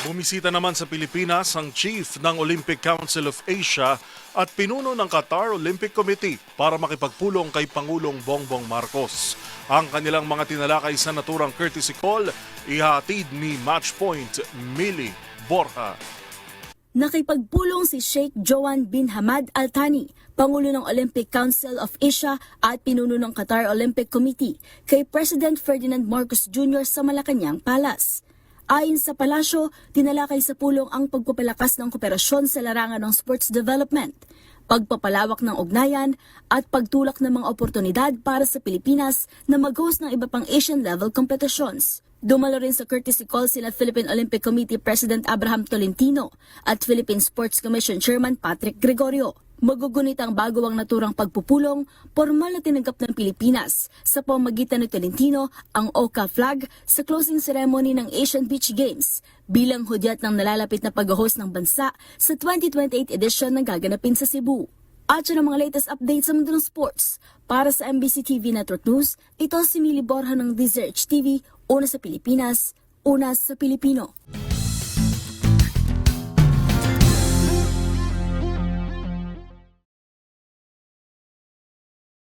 Bumisita naman sa Pilipinas ang Chief ng Olympic Council of Asia at pinuno ng Qatar Olympic Committee para makipagpulong kay Pangulong Bongbong Marcos. Ang kanilang mga tinalakay sa naturang courtesy call, ihatid ni Matchpoint Millie Borja. Nakipagpulong si Sheikh Johan bin Hamad Al Thani, Pangulo ng Olympic Council of Asia at pinuno ng Qatar Olympic Committee kay President Ferdinand Marcos Jr. sa Malacanang Palace. Ayon sa palasyo, tinalakay sa pulong ang pagpapalakas ng kooperasyon sa larangan ng sports development, pagpapalawak ng ugnayan at pagtulak ng mga oportunidad para sa Pilipinas na mag-host ng iba pang Asian-level competitions. Dumalo rin sa courtesy call sina Philippine Olympic Committee President Abraham Tolentino at Philippine Sports Commission Chairman Patrick Gregorio. Magugunit ang bago ang naturang pagpupulong, formal na tinanggap ng Pilipinas sa pamamagitan ni Tolentino ang OCA flag sa closing ceremony ng Asian Beach Games bilang hudyat ng nalalapit na pag-host ng bansa sa 2028 edition na gaganapin sa Cebu. At yun ang mga latest updates sa mundo ng sports. Para sa MBC TV Network News, ito si Millie Borja ng DZRH TV, una sa Pilipinas, una sa Pilipino.